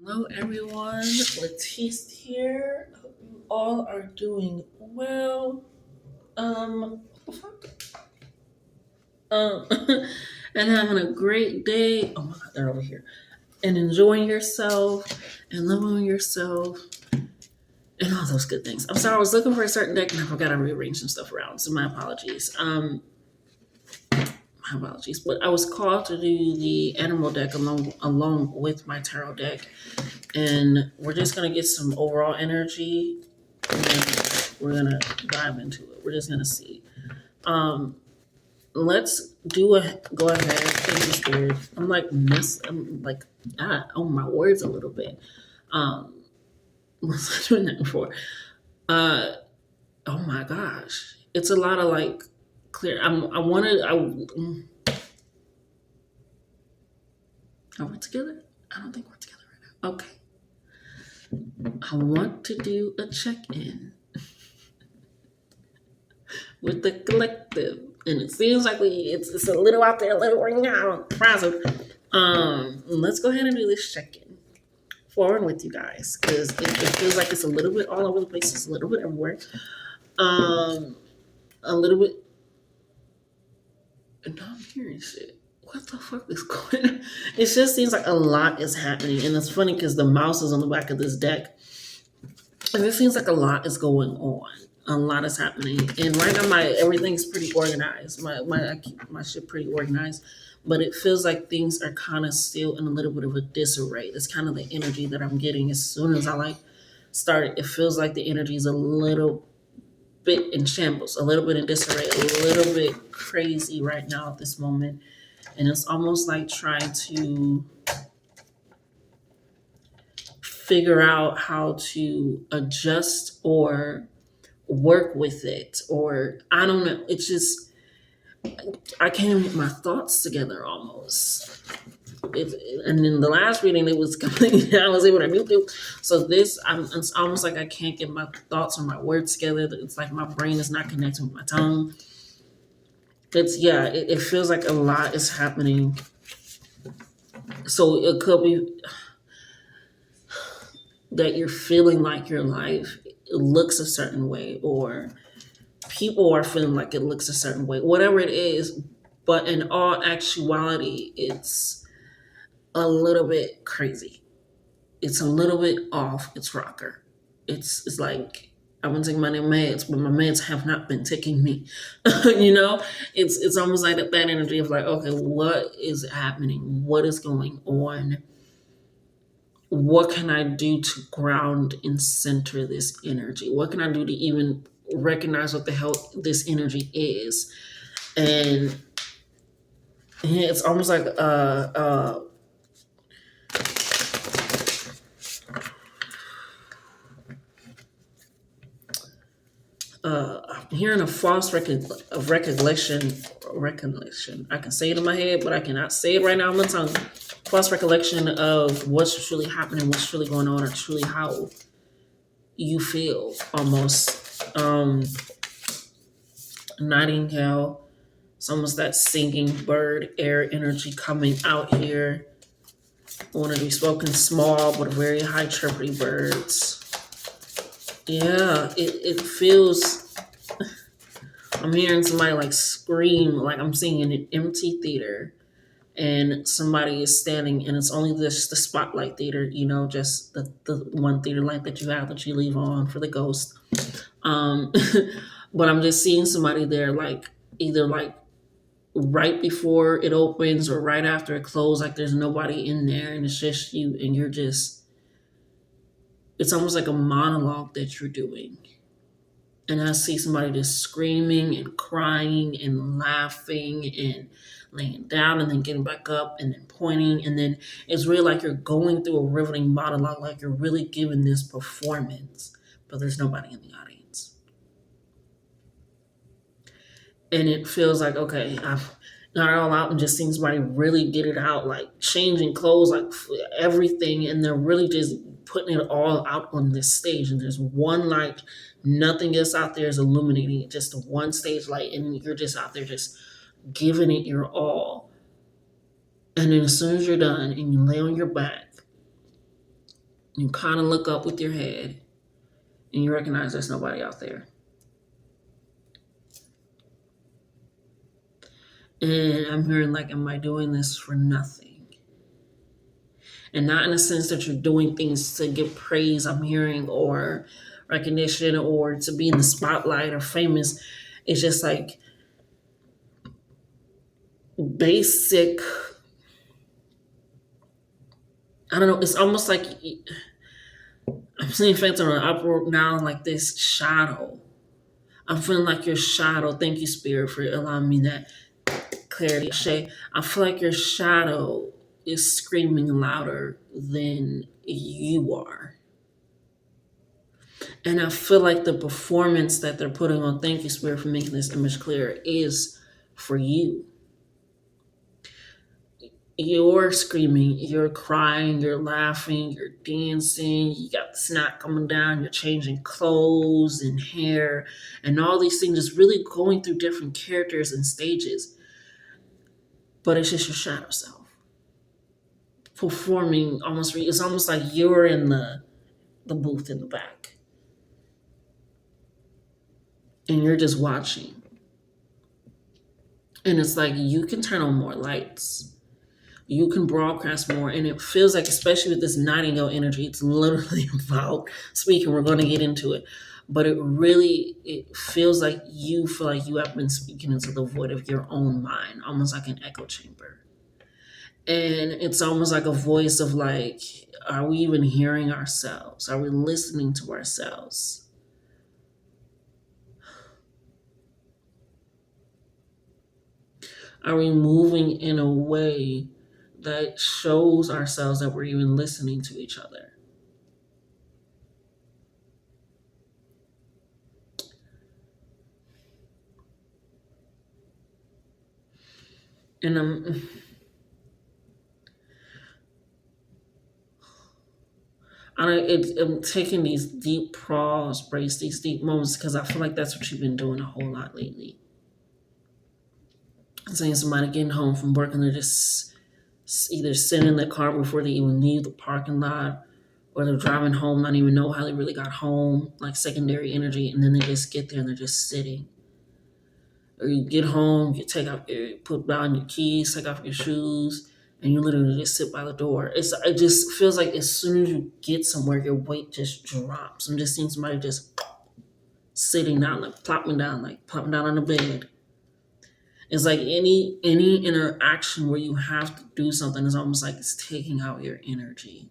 Hello, everyone. Latiste here. Hope you all are doing well. What the fuck? And having a great day. Oh my god, they're over here. And enjoying yourself and loving on yourself and all those good things. I'm sorry, I was looking for a certain deck and I forgot to rearrange some stuff around. So my apologies. My apologies. But I was called to do the animal deck along with my tarot deck. And we're just gonna get some overall energy and then we're gonna dive into it. We're just gonna see. Um, let's do a go ahead. Thank you, Spirit. I'm like on my words a little bit. Um, was I doing that before? Uh, oh my gosh, it's a lot of like clear. I wanted. Are we together? I don't think we're together right now. Okay. I want to do a check in with the collective. And it seems like it's a little out there, a little right now, frazzled. Let's go ahead and do this check-in forward with you guys because it feels like it's a little bit all over the place. It's a little bit everywhere. Um, a little bit. And I'm hearing shit. What the fuck is going on? It just seems like a lot is happening, and it's funny because the mouse is on the back of this deck, and it seems like a lot is going on. A lot is happening, and right now my everything's pretty organized. I keep my shit pretty organized, but it feels like things are kind of still in a little bit of a disarray. That's kind of the energy that I'm getting as soon as I like start. It feels like the energy is a little bit in shambles, a little bit in disarray, a little bit crazy right now at this moment, and it's almost like trying to figure out how to adjust or work with it, or I don't know. It's just I can't even get my thoughts together almost. It, and in the last reading, it was completely I was able to mute it. So it's almost like I can't get my thoughts or my words together. It's like my brain is not connecting with my tongue. It feels like a lot is happening. So it could be that you're feeling like your life looks a certain way, or people are feeling like it looks a certain way, whatever it is. But in all actuality, it's a little bit crazy. It's a little bit off its rocker. It's like I've been taking my meds, but my meds have not been taking me. you know, it's almost like that energy of like, okay, what is happening? What is going on? What can I do to ground and center this energy? What can I do to even recognize what the hell this energy is? And yeah, it's almost like I'm hearing a of recollection. I can say it in my head, but I cannot say it right now on my tongue. False recollection of what's truly happening, what's truly going on, or truly how you feel almost. Nightingale. It's almost that singing bird air energy coming out here. I want to be spoken small, but very high chirpy birds. Yeah, it feels. I'm hearing somebody like scream, like I'm seeing in an empty theater, and somebody is standing, and it's only just the spotlight theater, just the one theater light that you have that you leave on for the ghost. Um, but I'm just seeing somebody there, like either like right before it opens or right after it closes, like there's nobody in there, and it's just you, and you're just. It's almost like a monologue that you're doing. And I see somebody just screaming and crying and laughing and laying down and then getting back up and then pointing. And then it's really like you're going through a riveting monologue, like you're really giving this performance, but there's nobody in the audience. And it feels like, okay, I've got it all out and just seen somebody really get it out, like changing clothes, like everything. And they're really just putting it all out on this stage. And there's one light, nothing else out there is illuminating it, just the one stage light. And you're just out there just giving it your all. And then as soon as you're done and you lay on your back, You kind of look up with your head and you recognize there's nobody out there. And I'm hearing like, am I doing this for nothing? And not in the sense that you're doing things to get praise, I'm hearing, or recognition, or to be in the spotlight or famous. It's just like basic, I don't know, it's almost like I'm seeing Phantom on upward now, like this shadow. I'm feeling like your shadow. Thank you, Spirit, for allowing me that clarity. Shay, I feel like your shadow is screaming louder than you are. And I feel like the performance that they're putting on, thank you, Spirit, for making this image clear, is for you. You're screaming, you're crying, you're laughing, you're dancing, you got the snot coming down, you're changing clothes and hair and all these things, just really going through different characters and stages. But it's just your shadow self performing almost, it's almost like you're in the booth in the back and you're just watching. And it's like you can turn on more lights. You can broadcast more, and it feels like, especially with this Nightingale energy, it's literally about speaking. We're going to get into it, but it feels like you feel like you have been speaking into the void of your own mind, almost like an echo chamber. And it's almost like a voice of like, are we even hearing ourselves? Are we listening to ourselves? Are we moving in a way that shows ourselves that we're even listening to each other? And I'm taking these deep pause breaks, these deep moments, because I feel like that's what you've been doing a whole lot lately. I'm saying somebody getting home from work and they're just either sitting in the car before they even leave the parking lot, or they're driving home, not even know how they really got home, like secondary energy, and then they just get there and they're just sitting. Or you get home, you put down your keys, take off your shoes, and you literally just sit by the door. It just feels like as soon as you get somewhere, your weight just drops. I'm just seeing somebody just sitting down, like plopping down on the bed. It's like any interaction where you have to do something is almost like it's taking out your energy.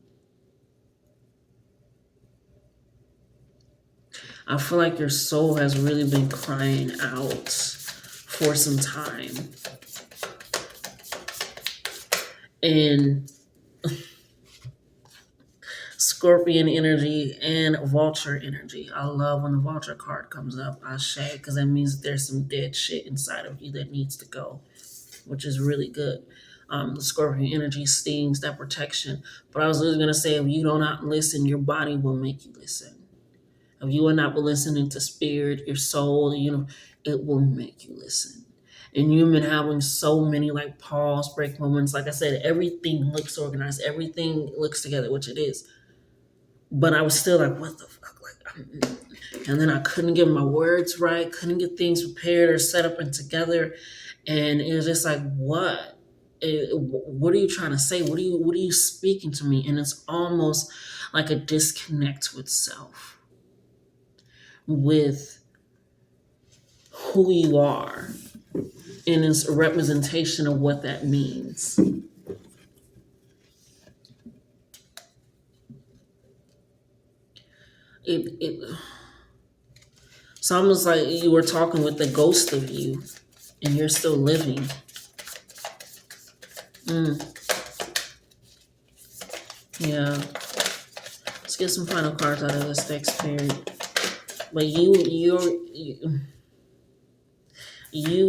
I feel like your soul has really been crying out for some time. And Scorpion energy and Vulture energy. I love when the Vulture card comes up, Ashe, because that means that there's some dead shit inside of you that needs to go, which is really good. The Scorpion energy stings, that protection. But I was literally going to say, if you do not listen, your body will make you listen. If you are not listening to spirit, your soul, it will make you listen. And you've been having so many like pause break moments. Like I said, everything looks organized, everything looks together, which it is. But I was still like, what the fuck? And then I couldn't get my words right, couldn't get things prepared or set up and together. And it was just like, what? What are you trying to say? What are you speaking to me? And it's almost like a disconnect with self, with who you are, and it's a representation of what that means. It's almost like you were talking with the ghost of you and you're still living. Yeah. Let's get some final cards out of this deck, Spirit. But you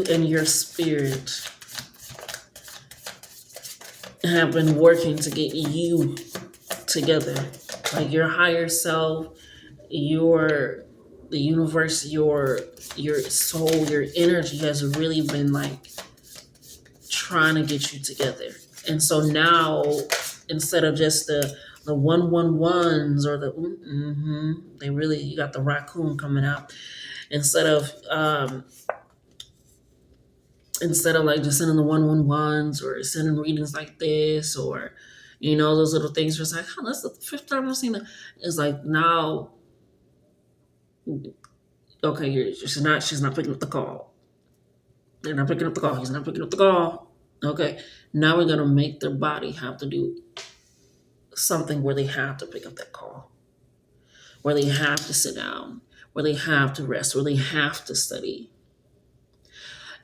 and your spirit have been working to get you together. Like your higher self, the universe, your soul, your energy has really been like trying to get you together. And so now, instead of just the The 111s or they really, you got the raccoon coming out instead of like just sending the 111s or sending readings like this, or those little things. Just like, oh, that's the fifth time I've seen that. It's like, now, okay, she's not picking up the call. They're not picking up the call. He's not picking up the call. Okay, now we're gonna make their body have to do something where they have to pick up that call, where they have to sit down, where they have to rest, where they have to study.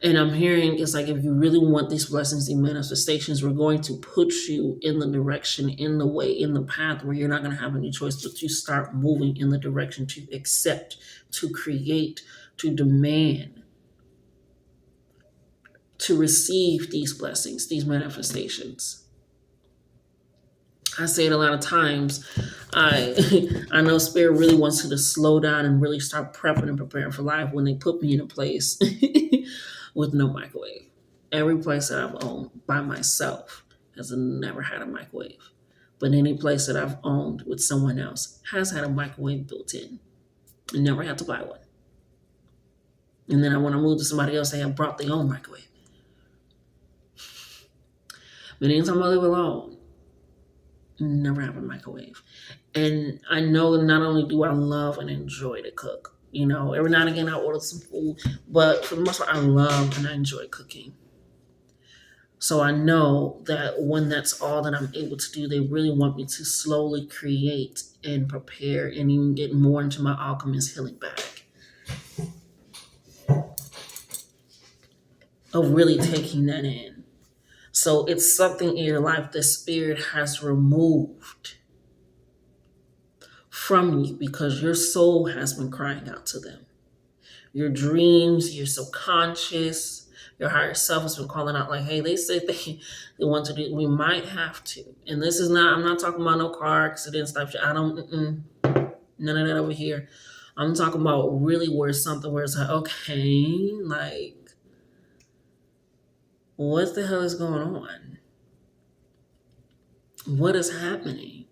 And I'm hearing it's like, if you really want these blessings and manifestations, we're going to put you in the direction, in the way, in the path where you're not going to have any choice but to start moving in the direction to accept, to create, to demand, to receive these blessings, these manifestations. I say it a lot of times. I know Spirit really wants you to slow down and really start prepping and preparing for life when they put me in a place with no microwave. Every place that I've owned by myself has never had a microwave. But any place that I've owned with someone else has had a microwave built in. I never had to buy one. And then when I moved to somebody else, they have brought their own microwave. But anytime I live alone, never have a microwave. And I know that not only do I love and enjoy to cook, every now and again I order some food, but for the most part I love and I enjoy cooking. So I know that when that's all that I'm able to do, they really want me to slowly create and prepare and even get more into my alchemist healing bag of really taking that in. So it's something in your life that Spirit has removed from you because your soul has been crying out to them. Your dreams, your subconscious, your higher self has been calling out like, hey, they said they want to do, we might have to. And this is not, I'm not talking about no car accidents type shit. None of that over here. I'm talking about really where it's something where it's like, okay, like, what the hell is going on? What is happening?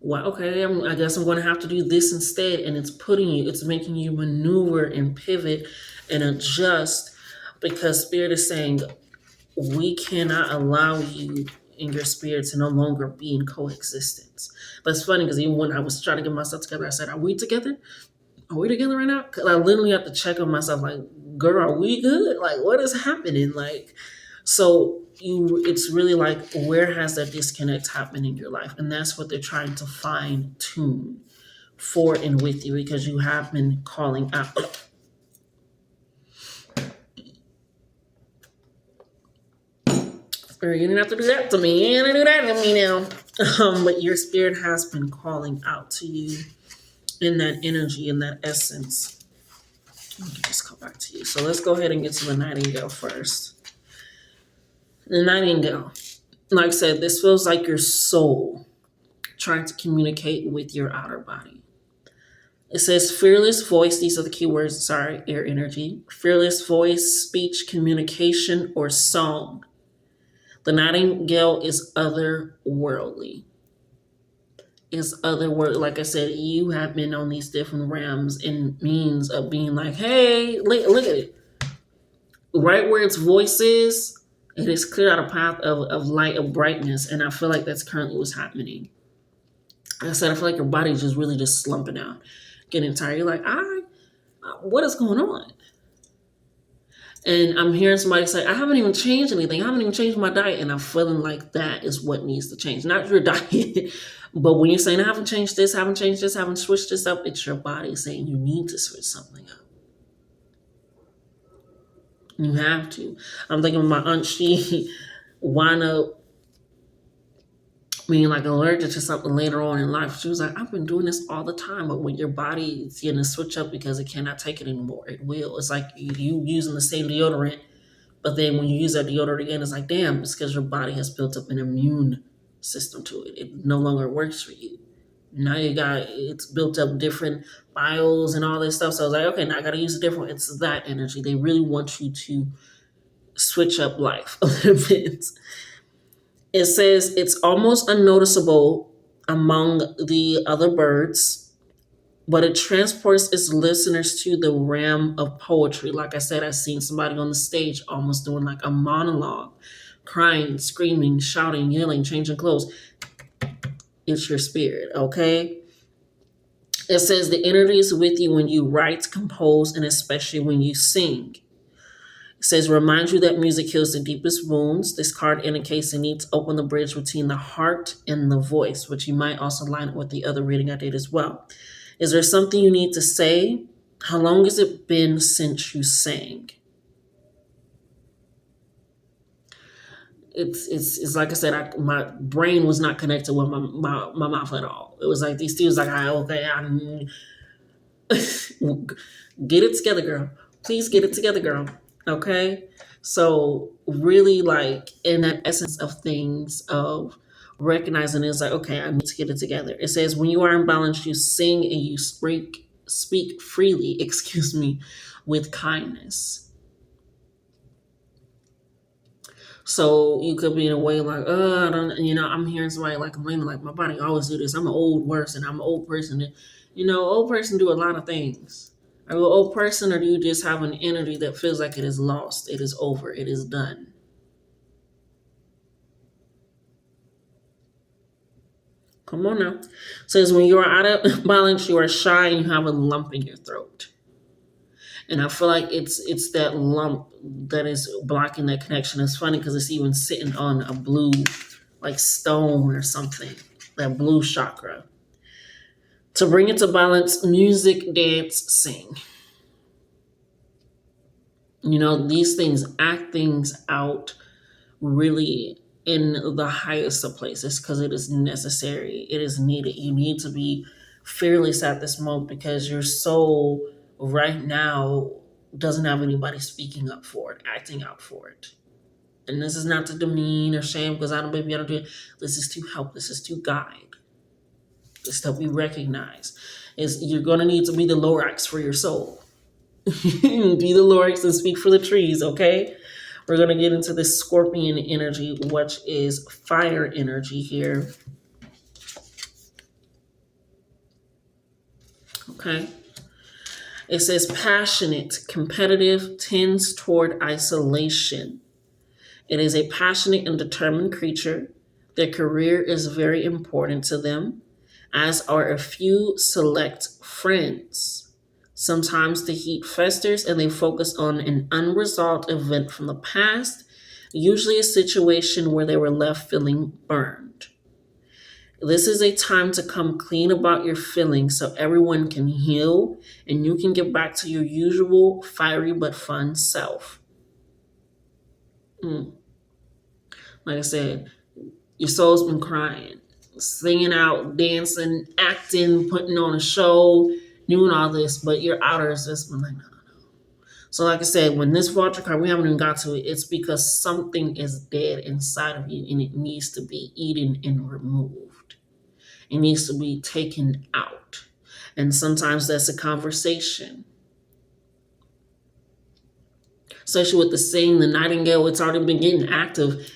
Well, okay, I guess I'm going to have to do this instead. And it's making you maneuver and pivot and adjust because Spirit is saying, we cannot allow you and your spirit to no longer be in coexistence. But it's funny because even when I was trying to get myself together, I said, are we together? Are we together right now? Because I literally have to check on myself like, girl, are we good? Like, what is happening? Like, so it's really like, where has that disconnect happened in your life? And that's what they're trying to fine tune for and with you because you have been calling out. You didn't have to do that to me. You didn't do that to me now. But your spirit has been calling out to you in that energy, in that essence. Let me just come back to you. So let's go ahead and get to the Nightingale first. The Nightingale, like I said, this feels like your soul trying to communicate with your outer body. It says fearless voice. These are the key words. Air energy. Fearless voice, speech, communication, or song. The Nightingale is otherworldly. Like I said, you have been on these different realms and means of being like, hey, look at it. Right where its voice is, it has cleared out a path of light, of brightness. And I feel like that's currently what's happening. Like I said, I feel like your body's just really just slumping out, getting tired. You're like, what is going on? And I'm hearing somebody say, I haven't even changed anything. I haven't even changed my diet. And I'm feeling like that is what needs to change. Not your diet. But when you're saying, I haven't changed this, haven't switched this up, it's your body saying you need to switch something up. You have to. I'm thinking of my aunt, she wound up being like allergic to something later on in life. She was like, I've been doing this all the time. But when your body is going to switch up because it cannot take it anymore, it will. It's like you using the same deodorant, but then when you use that deodorant again, it's like, damn, it's because your body has built up an immune system to it. It no longer works for you. Now it's built up different bios and all this stuff. So I was like, okay, now I got to use a different. It's that energy. They really want you to switch up life a little bit. It says it's almost unnoticeable among the other birds, but it transports its listeners to the realm of poetry. Like I said, I've seen somebody on the stage almost doing like a monologue, crying, screaming, shouting, yelling, changing clothes. It's your spirit, okay? It says the energy is with you when you write, compose, and especially when you sing. It says, remind you that music heals the deepest wounds. This card indicates the need to open the bridge between the heart and the voice, which you might also line up with the other reading I did as well. Is there something you need to say? How long has it been since you sang? It's like I said, my brain was not connected with my mouth at all. It was like these two was like, okay, get it together, girl. Please get it together, girl. Okay? So really like in that essence of things of recognizing it's like, okay, I need to get it together. It says when you are in balance, you sing and you speak freely, excuse me, with kindness. So you could be in a way like, I don't, I'm hearing somebody like complaining like my body always do this. I'm an old person. I'm an old person. And, old person do a lot of things. Are you an old person or do you just have an energy that feels like it is lost? It is over. It is done. Come on now. It says when you are out of balance, you are shy and you have a lump in your throat. And I feel like it's that lump that is blocking that connection. It's funny because it's even sitting on a blue like stone or something, that blue chakra. To bring it to balance, music, dance, sing. These things, act things out really in the highest of places because it is necessary. It is needed. You need to be fearless at this moment because your soul right now doesn't have anybody speaking up for it, acting out for it. And this is not to demean or shame because I don't maybe I don't do it. This is to help. This is to guide. This is to help you recognize. You're gonna need to be the Lorax for your soul. Be the Lorax and speak for the trees, okay? We're gonna get into this Scorpion energy, which is fire energy here. Okay. It says passionate, competitive, tends toward isolation. It is a passionate and determined creature. Their career is very important to them, as are a few select friends. Sometimes the heat festers and they focus on an unresolved event from the past, usually a situation where they were left feeling burned. This is a time to come clean about your feelings so everyone can heal and you can get back to your usual fiery but fun self. Like I said, your soul's been crying, singing out, dancing, acting, putting on a show, doing all this, but your outer is just been like, no. So like I said, when this vulture card, we haven't even got to it, it's because something is dead inside of you and it needs to be eaten and removed. It needs to be taken out. And sometimes that's a conversation. Especially with the singing, the nightingale, it's already been getting active.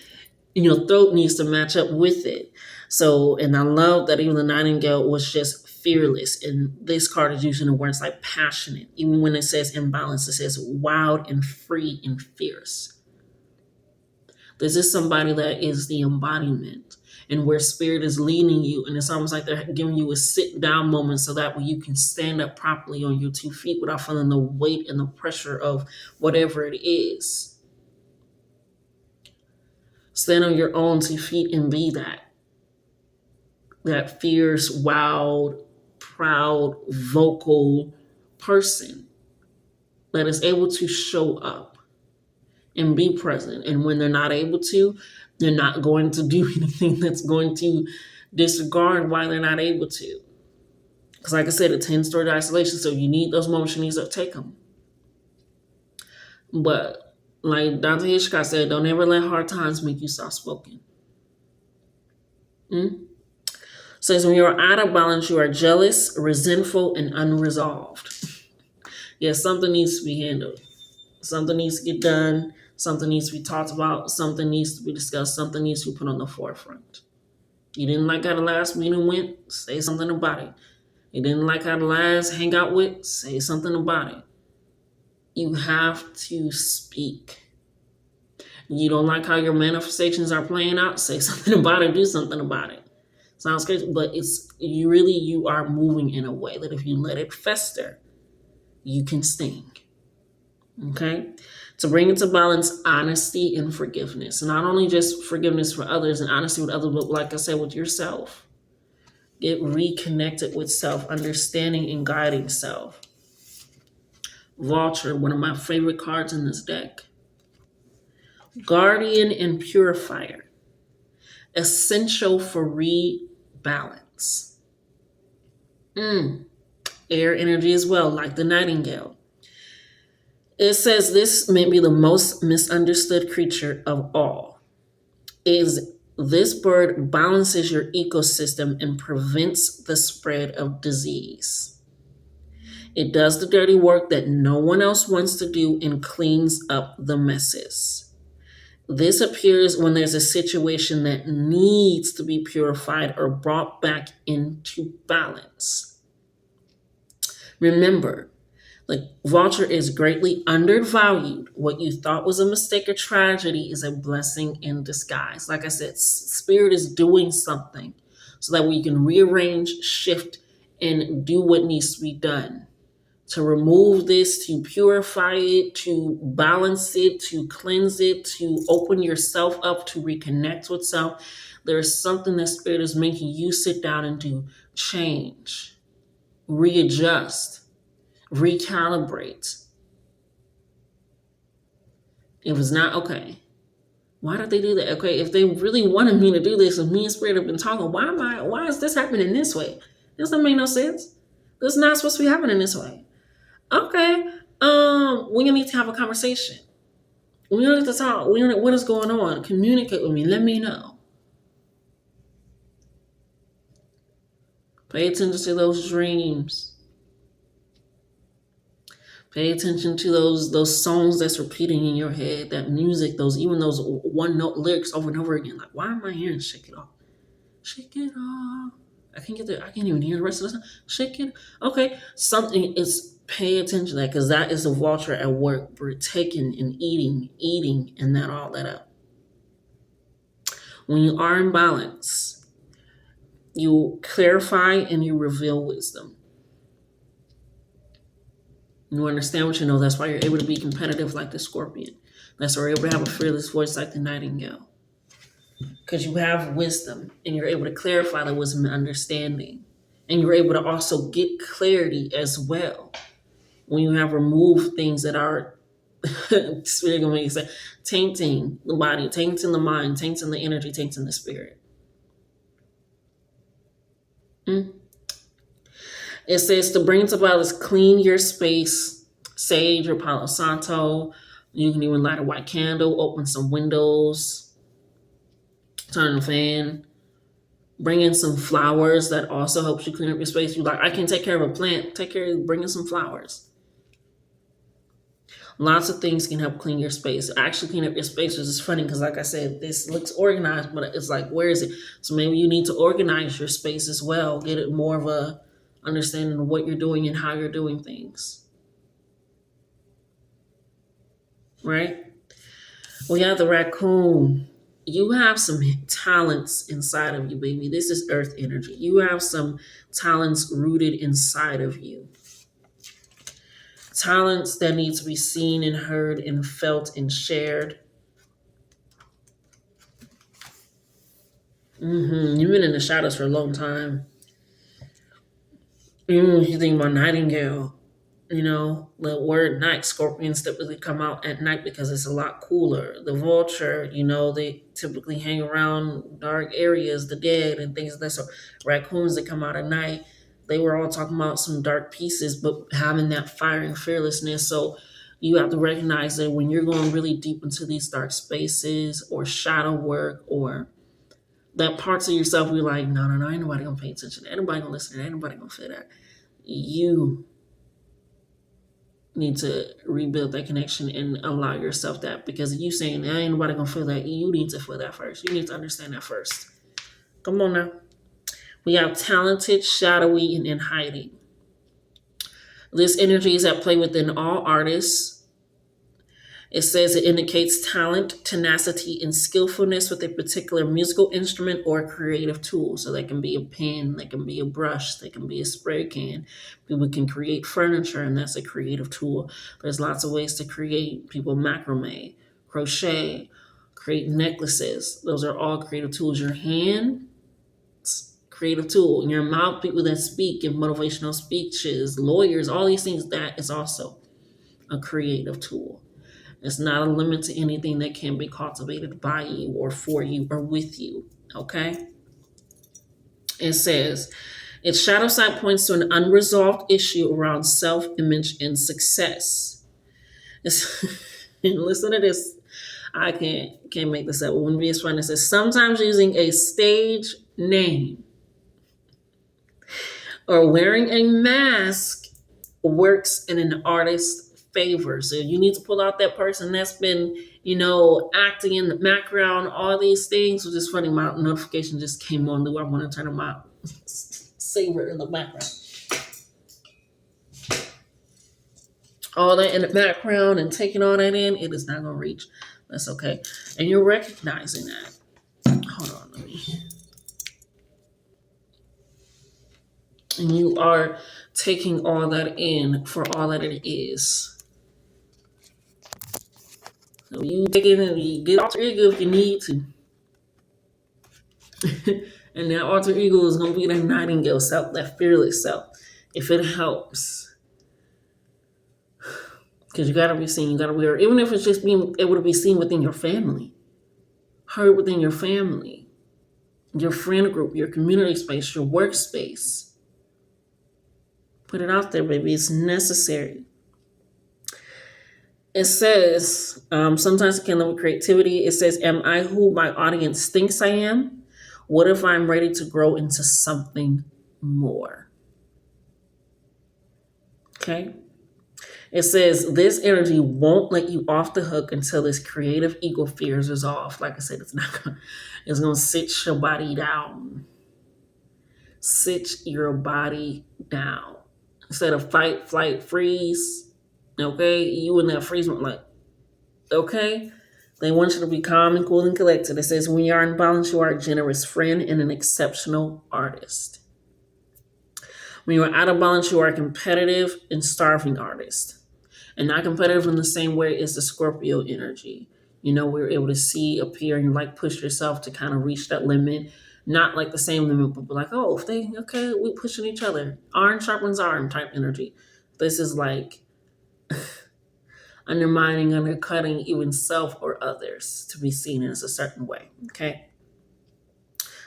And your throat needs to match up with it. So, and I love that even the nightingale was just fearless. And this card is using the words like passionate. Even when it says imbalance, it says wild and free and fierce. This is somebody that is the embodiment and where spirit is leading you. And it's almost like they're giving you a sit down moment so that way you can stand up properly on your 2 feet without feeling the weight and the pressure of whatever it is. Stand on your own 2 feet and be that fierce, wild, proud, vocal person that is able to show up and be present. And when they're not able to, they're not going to do anything that's going to disregard why they're not able to. Because like I said, it tends toward isolation. So you need those moments, you need to take them. But like Dr. Hitchcock said, don't ever let hard times make you soft-spoken. Says when you're out of balance, you are jealous, resentful, and unresolved. Yes, something needs to be handled. Something needs to get done. Something needs to be talked about. Something needs to be discussed. Something needs to be put on the forefront. You didn't like how the last meeting went? Say something about it. You didn't like how the last hangout went? Say something about it. You have to speak. You don't like how your manifestations are playing out? Say something about it. Do something about it. Sounds crazy, but you are moving in a way that if you let it fester, you can sting. Okay? To bring into balance honesty and forgiveness. Not only just forgiveness for others and honesty with others, but like I said, with yourself. Get reconnected with self, understanding and guiding self. Vulture, one of my favorite cards in this deck. Guardian and Purifier. Essential for rebalance. Air energy as well, like the nightingale. It says this may be the most misunderstood creature of all. This bird balances your ecosystem and prevents the spread of disease. It does the dirty work that no one else wants to do and cleans up the messes. This appears when there's a situation that needs to be purified or brought back into balance. Remember, vulture is greatly undervalued. What you thought was a mistake or tragedy is a blessing in disguise. Like I said, spirit is doing something so that we can rearrange, shift, and do what needs to be done. To remove this, to purify it, to balance it, to cleanse it, to open yourself up, to reconnect with self. There is something that spirit is making you sit down and do. Change, readjust, recalibrate. It was not okay. Why did they do that? Okay, if they really wanted me to do this, and me and spirit have been talking, why is this happening this way? This doesn't make no sense. This is not supposed to be happening this way. Okay, we need to have a conversation. We need to talk. What is going on? Communicate with me. Let me know. Pay attention to those dreams. Pay attention to those songs that's repeating in your head, that music, those one note lyrics over and over again. Like, why am I hearing "Shake It Off"? Shake it off. I can't even hear the rest of the song. Shake it. Okay, something is. Pay attention to that, because that is a vulture at work. We're taking and eating, and that all that up. When you are in balance, you clarify and you reveal wisdom. You understand what you know. That's why you're able to be competitive like the scorpion. That's why you're able to have a fearless voice like the nightingale. Because you have wisdom, and you're able to clarify the wisdom and understanding. And you're able to also get clarity as well. When you have removed things that are tainting the body, tainting the mind, tainting the energy, tainting the spirit. It says to bring to balance, clean your space, sage or Palo Santo. You can even light a white candle, open some windows, turn the fan, bring in some flowers. That also helps you clean up your space. You're like, I can take care of a plant. Bring in some flowers. Lots of things can help clean your space. Actually clean up your space, which is funny because, like I said, this looks organized, but it's like, where is it? So maybe you need to organize your space as well. Get it more of a understanding of what you're doing and how you're doing things. Right? We have the raccoon. You have some talents inside of you, baby. This is earth energy. You have some talents rooted inside of you. Talents that need to be seen and heard and felt and shared. You've been in the shadows for a long time. You think about nightingale. The word night, scorpions typically come out at night because it's a lot cooler. The vulture, they typically hang around dark areas, the dead and things like that. So raccoons that come out at night, they were all talking about some dark pieces, but having that fire and fearlessness. So you have to recognize that when you're going really deep into these dark spaces or shadow work or that parts of yourself, you're like, no, ain't nobody gonna pay attention. Ain't nobody gonna listen. Ain't nobody gonna feel that. You need to rebuild that connection and allow yourself that, because you saying ain't nobody gonna feel that, you need to feel that first. You need to understand that first. Come on now. We have talented, shadowy, and in hiding. This energy is at play within all artists. It says it indicates talent, tenacity, and skillfulness with a particular musical instrument or creative tool. So that can be a pen, that can be a brush, that can be a spray can. People can create furniture, and that's a creative tool. There's lots of ways to create. People macrame, crochet, create necklaces. Those are all creative tools. Your hand, creative tool. In your mouth, people that speak, give motivational speeches, lawyers, all these things, that is also a creative tool. It's not a limit to anything that can be cultivated by you or for you or with you. Okay? It says, its shadow side points to an unresolved issue around self-image and success. Listen to this. I can't make this up. It wouldn't be as fun. It says, sometimes using a stage name or wearing a mask works in an artist's favor. So you need to pull out that person that's been, acting in the background, all these things. Which is funny, my notification just came on. Do I want to turn them out? Savor in the background. All that in the background and taking all that in, it is not going to reach. That's okay. And you're recognizing that. Hold on, let me. And you are taking all that in for all that it is. So you take it and you get alter ego if you need to. And that alter ego is going to be that nightingale self, that fearless self, if it helps. Because you got to be seen, you got to be heard. Even if it's just being able to be seen within your family, heard within your family, your friend group, your community space, your workspace. Put it out there, baby. It's necessary. It says, sometimes it can limit creativity. It says, am I who my audience thinks I am? What if I'm ready to grow into something more? Okay. It says, this energy won't let you off the hook until this creative ego fear is resolved. Like I said, it's going to sit your body down. Sit your body down. Instead of fight, flight, freeze, okay? You in that freeze mode, like, okay? They want you to be calm and cool and collected. It says, when you are in balance, you are a generous friend and an exceptional artist. When you are out of balance, you are a competitive and starving artist. And not competitive in the same way as the Scorpio energy. We're able to see, appear, and push yourself to kind of reach that limit. Not like the same limit, but like, oh, we pushing each other. Iron sharpens iron type energy. This is like undermining, undercutting even self or others to be seen as a certain way, okay?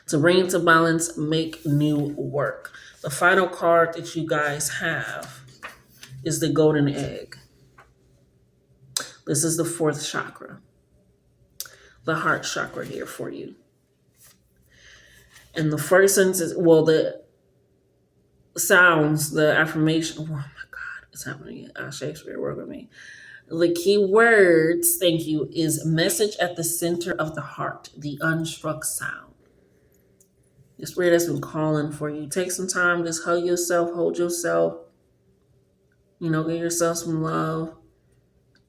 To bring it to balance, make new work. The final card that you guys have is the golden egg. This is the fourth chakra, the heart chakra here for you. And the first sentence is, the sounds, the affirmation. Oh my God, it's happening. Shakespeare, work with me. The key words, thank you, is message at the center of the heart, the unstruck sound. The spirit has been calling for you. Take some time, just hug yourself, hold yourself, give yourself some love.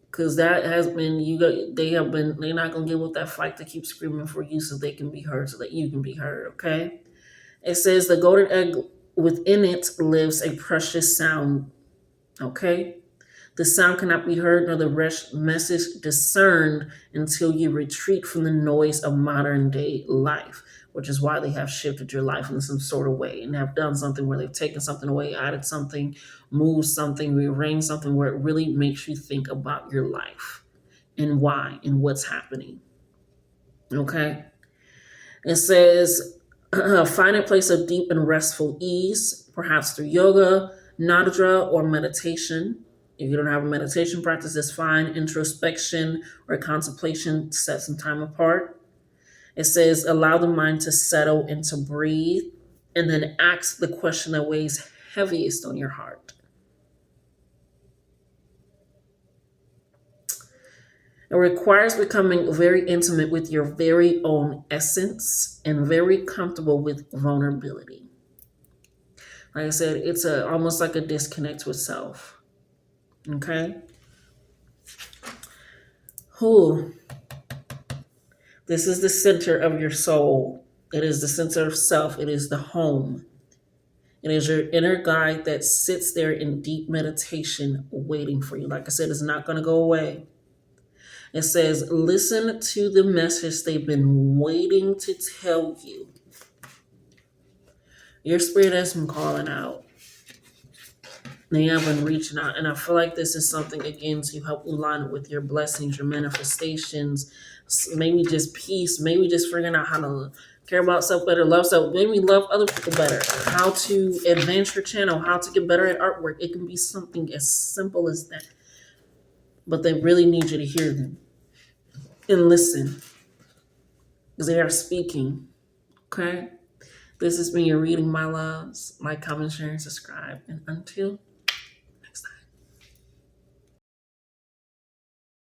Because that has been, they're not going to give up that fight to keep screaming for you so they can be heard, so that you can be heard, okay? It says the golden egg, within it lives a precious sound, okay? The sound cannot be heard nor the message discerned until you retreat from the noise of modern day life, which is why they have shifted your life in some sort of way and have done something where they've taken something away, added something, moved something, rearranged something where it really makes you think about your life and why and what's happening. Okay? It says, find a place of deep and restful ease, perhaps through yoga, nidra, or meditation. If you don't have a meditation practice, that's fine. Introspection or contemplation, set some time apart. It says, allow the mind to settle and to breathe, and then ask the question that weighs heaviest on your heart. It requires becoming very intimate with your very own essence and very comfortable with vulnerability. Like I said, it's almost like a disconnect with self. Okay? Who? This is the center of your soul. It is the center of self. It is the home. It is your inner guide that sits there in deep meditation waiting for you. Like I said, it's not going to go away. It says, listen to the message they've been waiting to tell you. Your spirit has been calling out. They have been reaching out. And I feel like this is something, again, to help you line up with your blessings, your manifestations, maybe just peace, maybe just figuring out how to care about self better, love self, maybe love other people better, how to advance your channel, how to get better at artwork. It can be something as simple as that. But they really need you to hear them and listen because they are speaking. Okay? This has been your reading, my loves. Like, comment, share, and subscribe. And until